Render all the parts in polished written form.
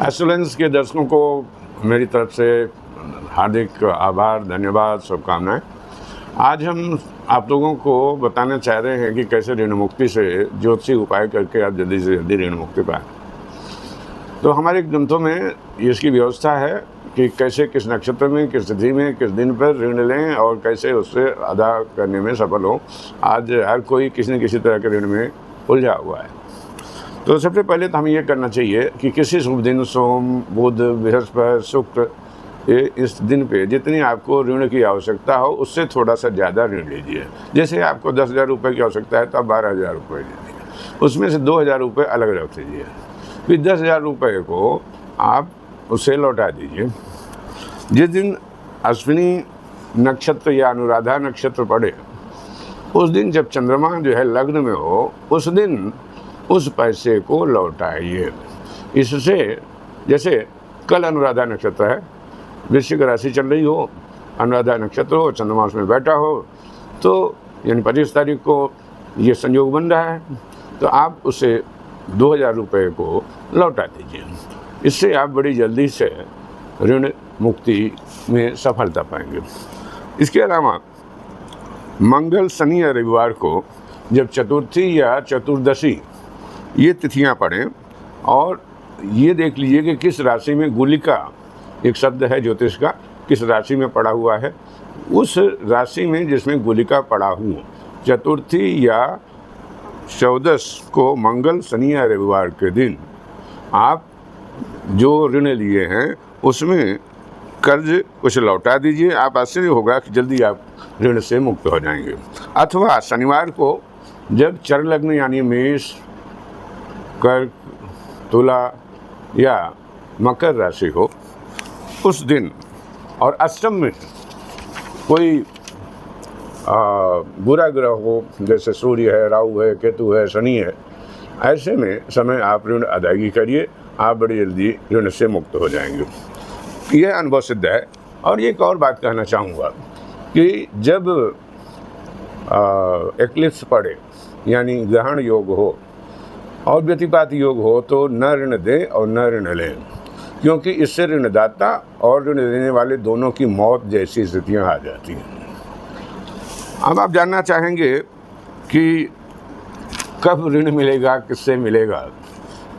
एस्टोलेंस के दर्शकों को मेरी तरफ से हार्दिक आभार, धन्यवाद, शुभकामनाएं। आज हम आप लोगों को बताना चाह रहे हैं कि कैसे ऋण मुक्ति से ज्योतिषी उपाय करके आप जल्दी से जल्दी ऋण मुक्ति पाएँ। तो हमारे ग्रंथों में इसकी व्यवस्था है कि कैसे, किस नक्षत्र में, किस तिथि में, किस दिन पर ऋण लें और कैसे उससे अदा करने में सफल हो। आज हर कोई किसी न किसी तरह के ऋण में उलझा हुआ है। तो सबसे पहले तो हमें ये करना चाहिए कि किसी शुभ दिन, सोम, बुध, बृहस्पति, शुक्र, इस दिन पे जितनी आपको ऋण की आवश्यकता हो उससे थोड़ा सा ज़्यादा ऋण लीजिए। जैसे आपको 10,000 रुपये की आवश्यकता है तो आप 12,000 रुपये लीजिए, उसमें से 2,000 रुपये अलग रख लीजिए। फिर 10,000 रुपये को आप उसे लौटा दीजिए। जिस दिन अश्विनी नक्षत्र या अनुराधा नक्षत्र पड़े उस दिन, जब चंद्रमा जो है लग्न में हो, उस दिन उस पैसे को लौटाइए। इससे, जैसे कल अनुराधा नक्षत्र है, वृश्चिक राशि चल रही हो, अनुराधा नक्षत्र हो, चंद्रमा उसमें बैठा हो, तो यानी 25 तारीख को ये संयोग बन रहा है, तो आप उसे 2,000 रुपये को लौटा दीजिए। इससे आप बड़ी जल्दी से ऋण मुक्ति में सफलता पाएंगे। इसके अलावा मंगल, शनि या रविवार को जब चतुर्थी या चतुर्दशी ये तिथियां पड़ें, और ये देख लीजिए कि किस राशि में गुलिका, एक शब्द है ज्योतिष का, किस राशि में पड़ा हुआ है। उस राशि में जिसमें गुलिका पड़ा हुआ, चतुर्थी या चौदस को मंगल, शनि या रविवार के दिन आप जो ऋण लिए हैं उसमें कर्ज कुछ लौटा दीजिए। आप आश्चर्य होगा कि जल्दी आप ऋण से मुक्त हो जाएंगे। अथवा शनिवार को जब चर लग्न यानी मेष, कर्क, तुला या मकर राशि हो उस दिन, और अष्टम में कोई बुरा ग्रह हो, जैसे सूर्य है, राहु है, केतु है, शनि है, ऐसे में समय आप ऋण अदायगी करिए, आप बड़ी जल्दी ऋण से मुक्त हो जाएंगे। यह अनुभव सिद्ध है। और एक और बात कहना चाहूँगा कि जब एक्लिप्स पड़े यानी ग्रहण योग हो और व्यतिपात योग हो तो न ऋण दें और न ऋण लें, क्योंकि इससे ऋणदाता और ऋण देने वाले दोनों की मौत जैसी स्थितियां आ जाती हैं। अब आप जानना चाहेंगे कि कब ऋण मिलेगा, किससे मिलेगा,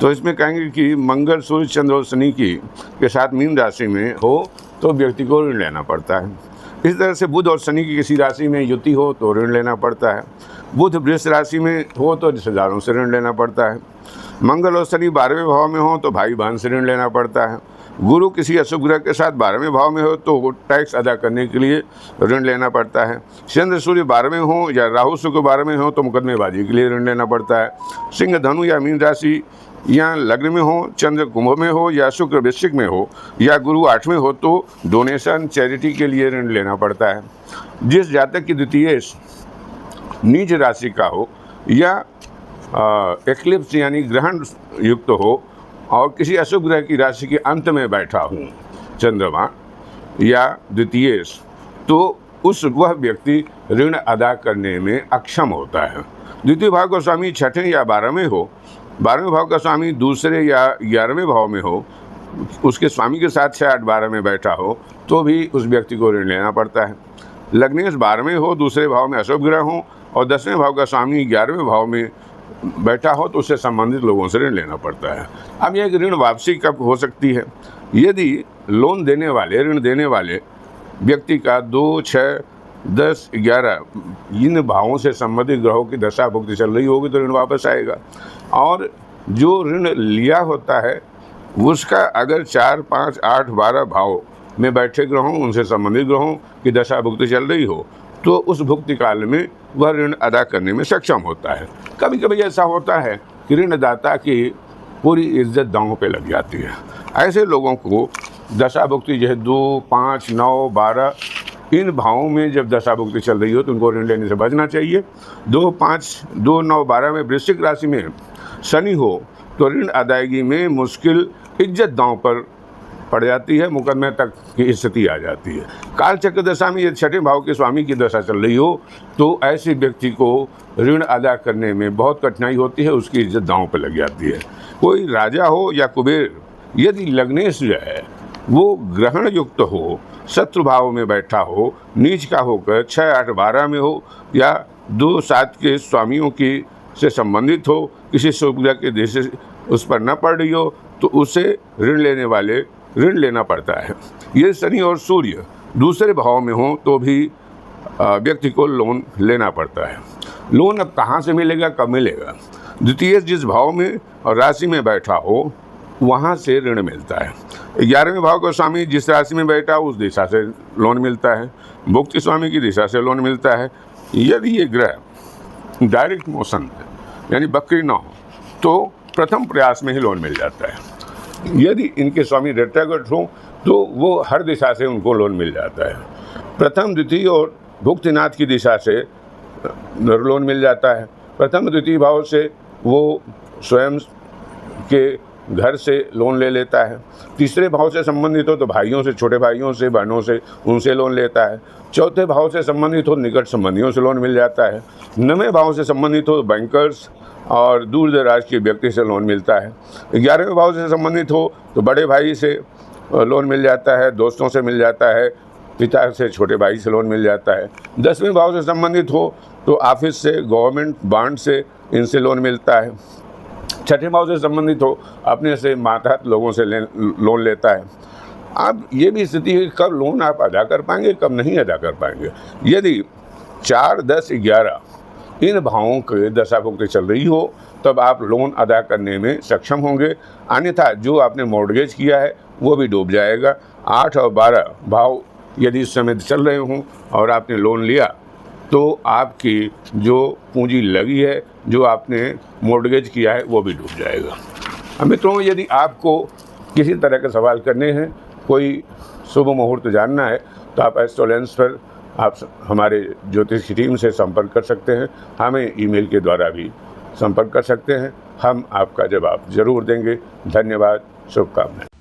तो इसमें कहेंगे कि मंगल, सूर्य, चंद्र और शनि के साथ मीन राशि में हो तो व्यक्ति को ऋण लेना पड़ता है। इस तरह से बुध और शनि की किसी राशि में युति हो तो ऋण लेना पड़ता है। बुध वृष राशि में हो तो रिश्तेदारों से ऋण लेना पड़ता है। मंगल और शनि 12वें भाव में हो तो भाई बहन से ऋण लेना पड़ता है। गुरु किसी अशुभ ग्रह के साथ 12वें भाव में हो तो टैक्स अदा करने के लिए ऋण लेना पड़ता है। चंद्र, सूर्य 12वें हो या राहु, शुक्र 12वें हो तो मुकदमेबाजी के लिए ऋण लेना पड़ता है। सिंह, धनु या मीन राशि या लग्न में हो, चंद्र कुंभ में हो या शुक्र वृश्चिक में हो या गुरु 8वें हो तो डोनेशन, चैरिटी के लिए ऋण लेना पड़ता है। जिस जातक की द्वितीय नीच राशि का हो या एक्लिप्स यानी ग्रहण युक्त हो और किसी अशुभ ग्रह की राशि के अंत में बैठा हूँ चंद्रमा या द्वितीय, तो वह व्यक्ति ऋण अदा करने में अक्षम होता है। द्वितीय भाव का स्वामी 6ठे या 12वें हो, 12वें भाव का स्वामी दूसरे या 11वें भाव में हो, उसके स्वामी के साथ 6, 8, 12 में बैठा हो तो भी उस व्यक्ति को ऋण लेना पड़ता है। लग्नेश 12वें हो, दूसरे भाव में अशुभ ग्रह हो और 10वें भाव का स्वामी 11वें भाव में बैठा हो तो उससे संबंधित लोगों से ऋण लेना पड़ता है। अब यह ऋण वापसी कब हो सकती है? यदि लोन देने वाले, ऋण देने वाले व्यक्ति का 2, 6, 10, 11 इन भावों से संबंधित ग्रहों की दशा भुक्ति चल रही होगी तो ऋण वापस आएगा। और जो ऋण लिया होता है उसका अगर 4, 5, 8, 12 भाव में बैठे ग्रहों, उनसे संबंधित ग्रहों की दशा भुक्ति चल रही हो तो उस भुक्ति काल में वह ऋण अदा करने में सक्षम होता है। कभी कभी ऐसा होता है कि ऋणदाता की पूरी इज्जत दांव पे लग जाती है। ऐसे लोगों को दशा भुक्ति जो है 2, 5, 9, 12 इन भावों में जब दशा भुक्ति चल रही हो तो उनको ऋण लेने से बचना चाहिए। 2, 5, 2, 9, 12 में वृश्चिक राशि में शनि हो तो ऋण अदायगी में मुश्किल, इज्जत दांव पर पड़ जाती है, मुकदमे तक की स्थिति आ जाती है। काल चक्र दशा में यदि 6ठे भाव के स्वामी की दशा चल रही हो तो ऐसे व्यक्ति को ऋण अदा करने में बहुत कठिनाई होती है, उसकी इज्जत दांव पर लग जाती है। कोई राजा हो या कुबेर यदि लग्नेश जो है वो ग्रहण युक्त हो, शत्रु भाव में बैठा हो, नीच का होकर 6, 8, 12 में हो, या 2, 7 के स्वामियों की से संबंधित हो, किसी शुभ ग्रह के दृष्टि उस पर न पड़ रही हो, तो उसे ऋण लेने वाले ऋण लेना पड़ता है। ये शनि और सूर्य दूसरे भाव में हो तो भी व्यक्ति को लोन लेना पड़ता है। लोन अब कहाँ से मिलेगा, कब मिलेगा? द्वितीय जिस भाव में और राशि में बैठा हो वहाँ से ऋण मिलता है। 11वें भाव का स्वामी जिस राशि में बैठा उस दिशा से लोन मिलता है, भुक्ति स्वामी की दिशा से लोन मिलता है। यदि ये ग्रह डायरेक्ट मोशन यानी बकरी ना हो तो प्रथम प्रयास में ही लोन मिल जाता है। यदि इनके स्वामी रेट्रोग्रेड हो तो वो हर दिशा से उनको लोन मिल जाता है। प्रथम, द्वितीय और भुक्तिनाथ की दिशा से लोन मिल जाता है। प्रथम द्वितीय भाव से वो स्वयं के घर से लोन ले लेता है। तीसरे भाव से संबंधित हो तो भाइयों से, छोटे भाइयों से, बहनों से, उनसे लोन लेता है। चौथे भाव से संबंधित हो निकट संबंधियों से लोन मिल जाता है। 9वें भाव से संबंधित हो बैंकर्स और दूर दराज के व्यक्ति से लोन मिलता है। 11वें भाव से संबंधित हो तो बड़े भाई से लोन मिल जाता है, दोस्तों से मिल जाता है, पिता से, छोटे भाई से लोन मिल जाता है। 10वें भाव से संबंधित हो तो ऑफिस से, गवर्नमेंट बॉन्ड से, इनसे लोन मिलता है। 6ठे भाव से संबंधित हो अपने से, मातहत लोगों से लोन लेता है। अब ये भी स्थिति है कब लोन आप अदा कर पाएंगे, कब नहीं अदा कर पाएंगे। यदि 4, 10, 11 इन भावों के दशाभुक्ति चल रही हो तब आप लोन अदा करने में सक्षम होंगे, अन्यथा जो आपने मॉर्गेज किया है वो भी डूब जाएगा। 8 और 12 भाव यदि इस समय चल रहे हों और आपने लोन लिया तो आपकी जो पूंजी लगी है, जो आपने मॉर्गेज किया है, वो भी डूब जाएगा। मित्रों, यदि आपको किसी तरह के सवाल करने हैं, कोई शुभ मुहूर्त जानना है, तो आप एस्ट्रोलेंस पर आप हमारे ज्योतिष की टीम से संपर्क कर सकते हैं। हमें ईमेल के द्वारा भी संपर्क कर सकते हैं। हम आपका जवाब जरूर देंगे। धन्यवाद, शुभकामनाएं।